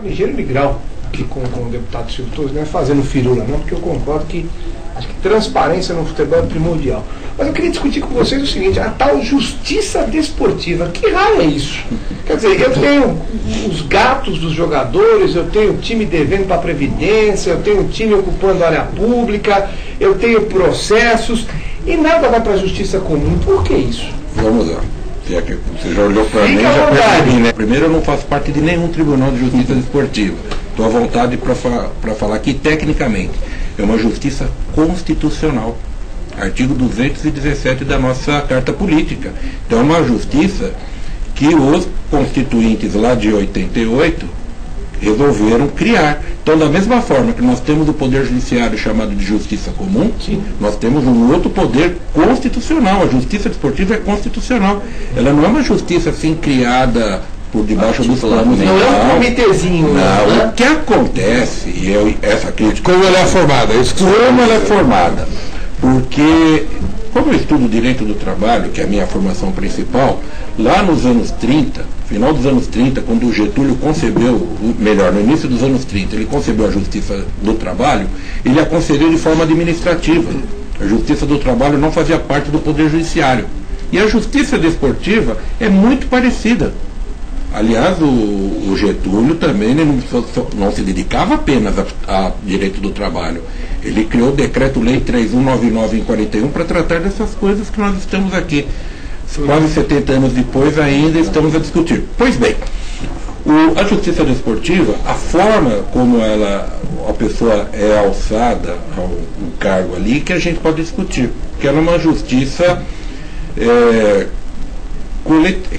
Ligeiro migral aqui com o deputado Silvio Torres, não é fazendo firula não, porque eu concordo que acho que transparência no futebol é primordial. Mas eu queria discutir com vocês o seguinte, a tal justiça desportiva, que raio é isso? Quer dizer, eu tenho os gatos dos jogadores, eu tenho time devendo para a Previdência, eu tenho time ocupando área pública, eu tenho processos, e nada vai para a justiça comum. Por que isso? Vamos lá. Você já olhou para mim, já percebi, né? Primeiro, eu não faço parte de nenhum tribunal de justiça desportiva. Estou à vontade para falar que, tecnicamente, é uma justiça constitucional. Artigo 217 da nossa Carta Política. Então, é uma justiça que os constituintes lá de 88 resolveram criar. Então, da mesma forma que nós temos o poder judiciário chamado de justiça comum, sim, nós temos um outro poder constitucional. A justiça desportiva é constitucional. Ela não é uma justiça assim criada por debaixo dos planos. Não é um comitezinho. Não, né? O que acontece, e essa crítica... Como ela é formada? Como ela é formada? Porque, como eu estudo direito do trabalho, que é a minha formação principal, lá nos anos 30, final dos anos 30, quando o Getúlio concebeu, melhor, no início dos anos 30, ele concebeu a Justiça do Trabalho, ele a concedeu de forma administrativa. A Justiça do Trabalho não fazia parte do Poder Judiciário. E a Justiça Desportiva é muito parecida. Aliás, o Getúlio também não se dedicava apenas a direito do trabalho. Ele criou o Decreto-Lei 3199 em 41 para tratar dessas coisas que nós estamos aqui. Quase 70 anos depois ainda estamos a discutir. Pois bem, a justiça desportiva, a forma como a pessoa é alçada ao cargo ali, que a gente pode discutir. Porque ela é uma justiça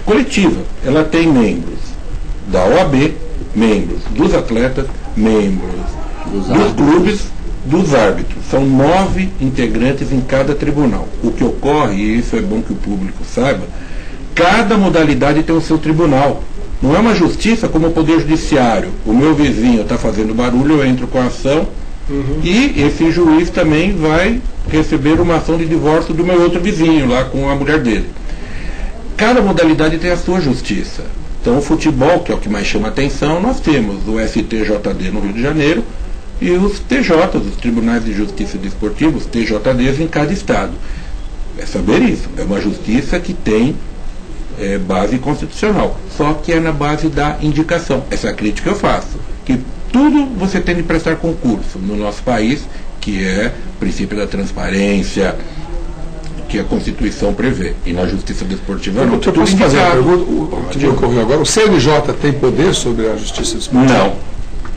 coletiva. Ela tem membros da OAB, membros dos atletas, membros dos clubes, dos árbitros. São 9 integrantes em cada tribunal. O que ocorre, e isso é bom que o público saiba, cada modalidade tem o seu tribunal. Não é uma justiça como o Poder Judiciário. O meu vizinho está fazendo barulho, eu entro com a ação, e esse juiz também vai receber uma ação de divórcio do meu outro vizinho, lá com a mulher dele. Cada modalidade tem a sua justiça. Então o futebol, que é o que mais chama atenção, nós temos o STJD no Rio de Janeiro, e os TJs, os Tribunais de Justiça Desportiva, os TJDs em cada estado. É saber isso. É uma justiça que tem base constitucional, só que é na base da indicação. Essa é a crítica que eu faço. Que tudo você tem de prestar concurso no nosso país, que é o princípio da transparência, que a Constituição prevê. E na Justiça Desportiva não. Eu posso fazer uma pergunta? O que me ocorreu agora? O CNJ tem poder sobre a Justiça Desportiva?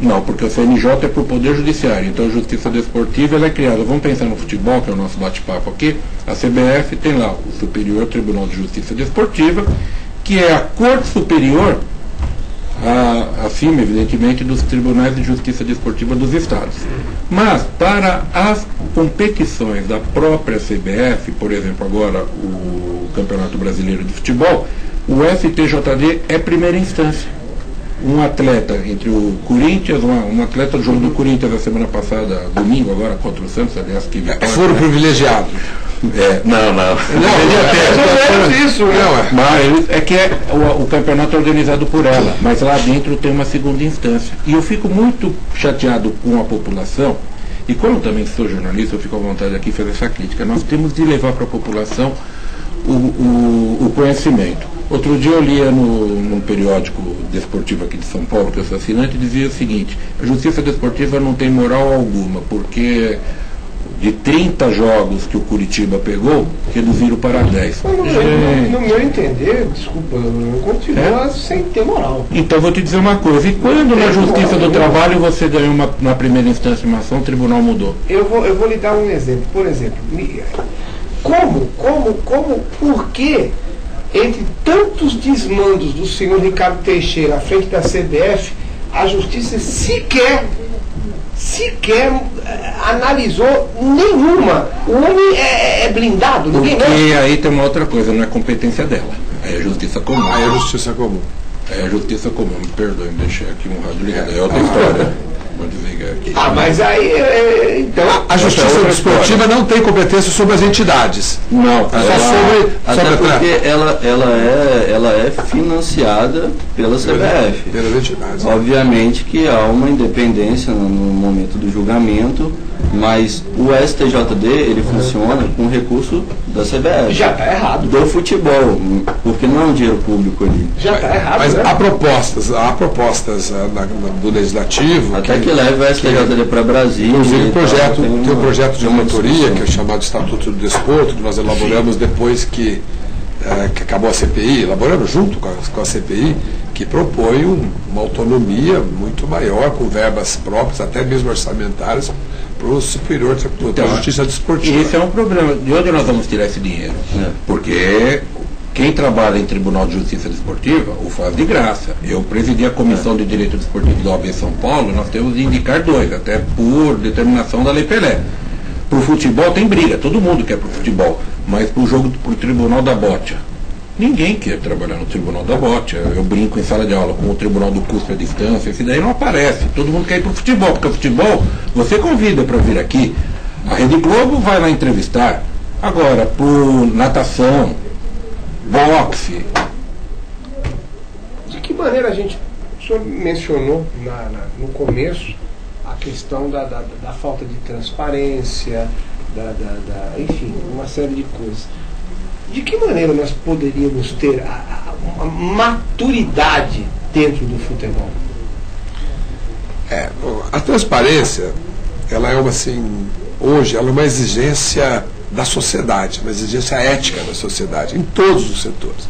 Não, porque o CNJ é para o Poder Judiciário. Então a Justiça Desportiva ela é criada. Vamos pensar no futebol, que é o nosso bate-papo aqui. A CBF tem lá o Superior Tribunal de Justiça Desportiva, que é a Corte Superior, acima, evidentemente, dos Tribunais de Justiça Desportiva dos Estados. Mas, para as competições da própria CBF, por exemplo, agora o Campeonato Brasileiro de Futebol, o STJD é primeira instância. Um atleta entre o Corinthians, um atleta do jogo do Corinthians na semana passada, domingo agora, contra o Santos, aliás, que vitória. Foram privilegiados. Não é isso, mas é que o campeonato é organizado por ela, mas lá dentro tem uma segunda instância. E eu fico muito chateado com a população, e como eu também sou jornalista, eu fico à vontade aqui de fazer essa crítica. Nós temos de levar para a população o conhecimento. Outro dia eu lia num periódico desportivo aqui de São Paulo, que eu sou assinante, dizia o seguinte: a justiça desportiva não tem moral alguma, porque de 30 jogos que o Curitiba pegou, reduziram para 10. No meu entender, desculpa, continua sem ter moral. Então vou te dizer uma coisa, e quando na Justiça do Trabalho você ganhou na primeira instância uma ação, o tribunal mudou? Eu vou lhe dar um exemplo. Por exemplo, por que, entre tantos desmandos do senhor Ricardo Teixeira à frente da CBF, a Justiça sequer analisou nenhuma? O homem é blindado, ninguém mexe. E aí tem uma outra coisa, não é competência dela, é a Justiça Comum. É a Justiça Comum. É a justiça comum, me perdoe, me deixei aqui um rádio ligado. É outra história. Vou desligar aqui. Mas aí, então... A justiça desportiva não tem competência sobre as entidades. Não, até porque ela é financiada pela CBF. Pelas entidades. Obviamente que há uma independência no momento do julgamento, mas o STJD ele funciona com recurso da CBF. Já está errado. Do futebol, porque não é um dinheiro público ali. Já está errado. Mas né? há propostas do Legislativo. Até que leva o STJD para Brasília. Inclusive tem um projeto de relatoria, que é chamado Estatuto do Desporto, que nós elaboramos depois que acabou a CPI, elaboramos junto com a CPI, que propõe uma autonomia muito maior, com verbas próprias, até mesmo orçamentárias, para o Superior da Justiça Desportiva. E esse é um problema. De onde nós vamos tirar esse dinheiro? Porque quem trabalha em Tribunal de Justiça Desportiva o faz de graça. Eu presidi a Comissão de Direito Desportivo da OAB São Paulo, nós temos de indicar 2, até por determinação da Lei Pelé. Para o futebol tem briga, todo mundo quer para o futebol, mas para o jogo, para o Tribunal da Bote, ninguém quer trabalhar no Tribunal da Bote. Eu brinco em sala de aula com o Tribunal do Custo à Distância, esse daí não aparece. Todo mundo quer ir para o futebol, porque o futebol você convida para vir aqui. A Rede Globo vai lá entrevistar. Agora, por natação, boxe. De que maneira o senhor mencionou no começo a questão da falta de transparência, enfim, uma série de coisas. De que maneira nós poderíamos ter uma maturidade dentro do futebol? A transparência, ela é hoje ela é uma exigência da sociedade, uma exigência ética da sociedade, em todos os setores.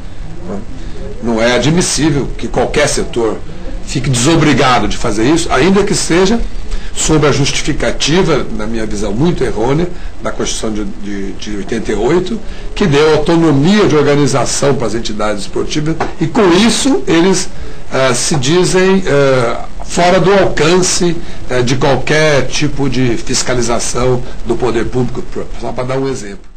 Não é admissível que qualquer setor fique desobrigado de fazer isso, ainda que seja sob a justificativa, na minha visão muito errônea, da Constituição de 88, que deu autonomia de organização para as entidades esportivas, e com isso eles se dizem fora do alcance de qualquer tipo de fiscalização do poder público, só para dar um exemplo.